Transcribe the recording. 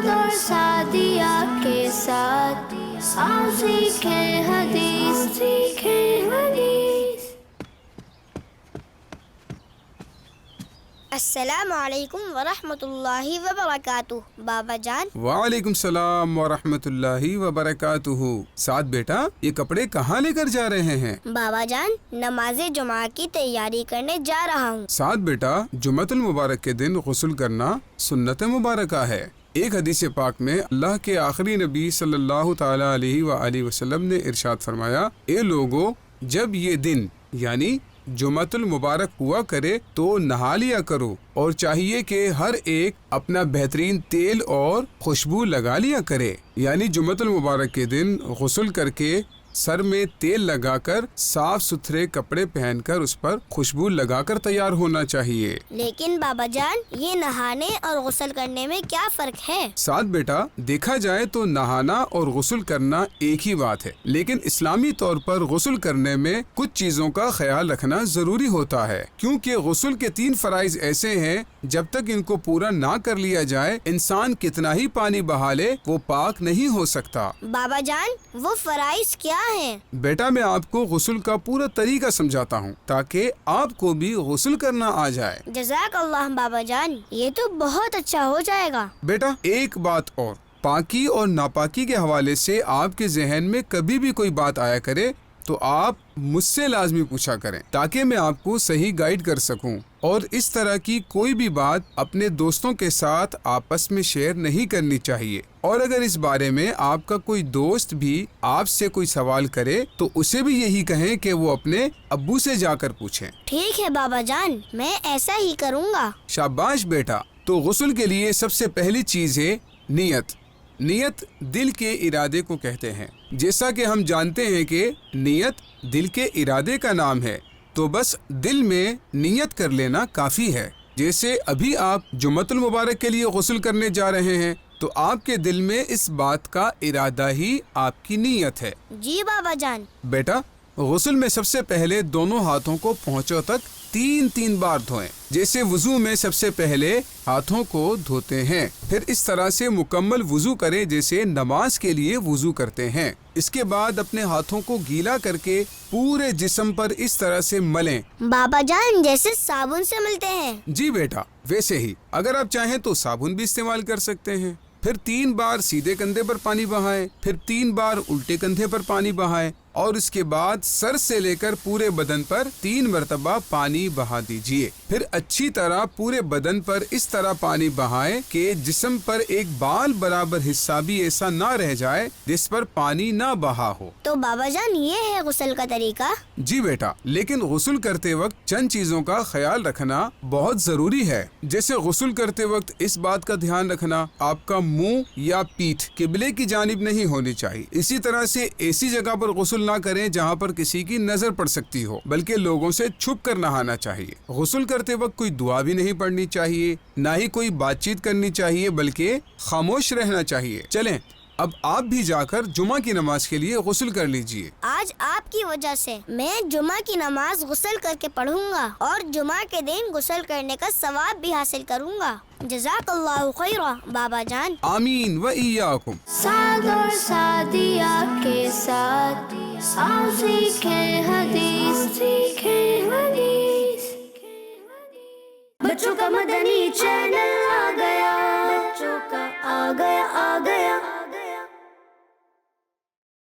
سعد اور سعدیہ کے ساتھ آؤ سیکھیں حدیث، سیکھیں حدیث۔ السلام علیکم ورحمۃ اللہ وبرکاتہ۔ بابا جان۔ وعلیکم السلام ورحمۃ اللہ وبرکاتہ۔ سعد بیٹا، یہ کپڑے کہاں لے کر جا رہے ہیں؟ بابا جان، نماز جمعہ کی تیاری کرنے جا رہا ہوں۔ سعد بیٹا، جمعۃ المبارک کے دن غسل کرنا سنت مبارکہ ہے۔ ایک حدیث پاک میں اللہ کے آخری نبی صلی اللہ تعالی علیہ وآلہ وسلم نے ارشاد فرمایا، اے لوگو، جب یہ دن یعنی جمعۃ المبارک ہوا کرے تو نہا لیا کرو، اور چاہیے کہ ہر ایک اپنا بہترین تیل اور خوشبو لگا لیا کرے۔ یعنی جمعۃ المبارک کے دن غسل کر کے سر میں تیل لگا کر صاف ستھرے کپڑے پہن کر اس پر خوشبو لگا کر تیار ہونا چاہیے۔ لیکن بابا جان، یہ نہانے اور غسل کرنے میں کیا فرق ہے؟ سعد بیٹا، دیکھا جائے تو نہانا اور غسل کرنا ایک ہی بات ہے، لیکن اسلامی طور پر غسل کرنے میں کچھ چیزوں کا خیال رکھنا ضروری ہوتا ہے، کیونکہ غسل کے 3 فرائض ایسے ہیں جب تک ان کو پورا نہ کر لیا جائے انسان کتنا ہی پانی بہا لے وہ پاک نہیں ہو سکتا۔ بابا جان، وہ فرائض کیا ہیں؟ بیٹا، میں آپ کو غسل کا پورا طریقہ سمجھاتا ہوں تاکہ آپ کو بھی غسل کرنا آ جائے۔ جزاک اللہ بابا جان، یہ تو بہت اچھا ہو جائے گا۔ بیٹا، ایک بات اور، پاکی اور ناپاکی کے حوالے سے آپ کے ذہن میں کبھی بھی کوئی بات آیا کرے تو آپ مجھ سے لازمی پوچھا کریں تاکہ میں آپ کو صحیح گائیڈ کر سکوں، اور اس طرح کی کوئی بھی بات اپنے دوستوں کے ساتھ آپس میں شیئر نہیں کرنی چاہیے، اور اگر اس بارے میں آپ کا کوئی دوست بھی آپ سے کوئی سوال کرے تو اسے بھی یہی کہیں کہ وہ اپنے ابو سے جا کر پوچھیں۔ ٹھیک ہے بابا جان، میں ایسا ہی کروں گا۔ شاباش بیٹا۔ تو غسل کے لیے سب سے پہلی چیز ہے نیت۔ نیت دل کے ارادے کو کہتے ہیں۔ جیسا کہ ہم جانتے ہیں کہ نیت دل کے ارادے کا نام ہے، تو بس دل میں نیت کر لینا کافی ہے۔ جیسے ابھی آپ جمعۃ المبارک کے لیے غسل کرنے جا رہے ہیں تو آپ کے دل میں اس بات کا ارادہ ہی آپ کی نیت ہے۔ جی بابا جان۔ بیٹا، غسل میں سب سے پہلے دونوں ہاتھوں کو پہنچوں تک 3 بار دھوئیں، جیسے وضو میں سب سے پہلے ہاتھوں کو دھوتے ہیں، پھر اس طرح سے مکمل وضو کریں جیسے نماز کے لیے وضو کرتے ہیں۔ اس کے بعد اپنے ہاتھوں کو گیلا کر کے پورے جسم پر اس طرح سے ملیں۔ بابا جان، جیسے صابن سے ملتے ہیں؟ جی بیٹا، ویسے ہی۔ اگر آپ چاہیں تو صابن بھی استعمال کر سکتے ہیں۔ پھر 3 بار سیدھے کندھے پر پانی بہائیں، پھر 3 بار الٹے کندھے پر پانی بہائیں، اور اس کے بعد سر سے لے کر پورے بدن پر 3 مرتبہ پانی بہا دیجئے۔ پھر اچھی طرح پورے بدن پر اس طرح پانی بہائیں کہ جسم پر ایک بال برابر حصہ بھی ایسا نہ رہ جائے جس پر پانی نہ بہا ہو۔ تو بابا جان، یہ ہے غسل کا طریقہ؟ جی بیٹا، لیکن غسل کرتے وقت چند چیزوں کا خیال رکھنا بہت ضروری ہے۔ جیسے غسل کرتے وقت اس بات کا دھیان رکھنا آپ کا منہ یا پیٹھ قبلے کی جانب نہیں ہونی چاہیے۔ اسی طرح سے ایسی جگہ پر غسل نہ کریں جہاں پر کسی کی نظر پڑ سکتی ہو، بلکہ لوگوں سے چھپ کر نہانا چاہیے۔ غسل کرتے وقت کوئی دعا بھی نہیں پڑھنی چاہیے، نہ ہی کوئی بات چیت کرنی چاہیے، بلکہ خاموش رہنا چاہیے۔ چلیں اب آپ بھی جا کر جمعہ کی نماز کے لیے غسل کر لیجئے۔ آج آپ کی وجہ سے میں جمعہ کی نماز غسل کر کے پڑھوں گا، اور جمعہ کے دن غسل کرنے کا ثواب بھی حاصل کروں گا۔ جزاک اللہ خیرا بابا جان۔ آمین و ایاکم۔ سعد اور سعدیہ کے ساتھ آؤ سیکھیں حدیث، سیکھیں حدیث۔ بچوں کا مدنی چینل آ گیا، بچوں کا آ گیا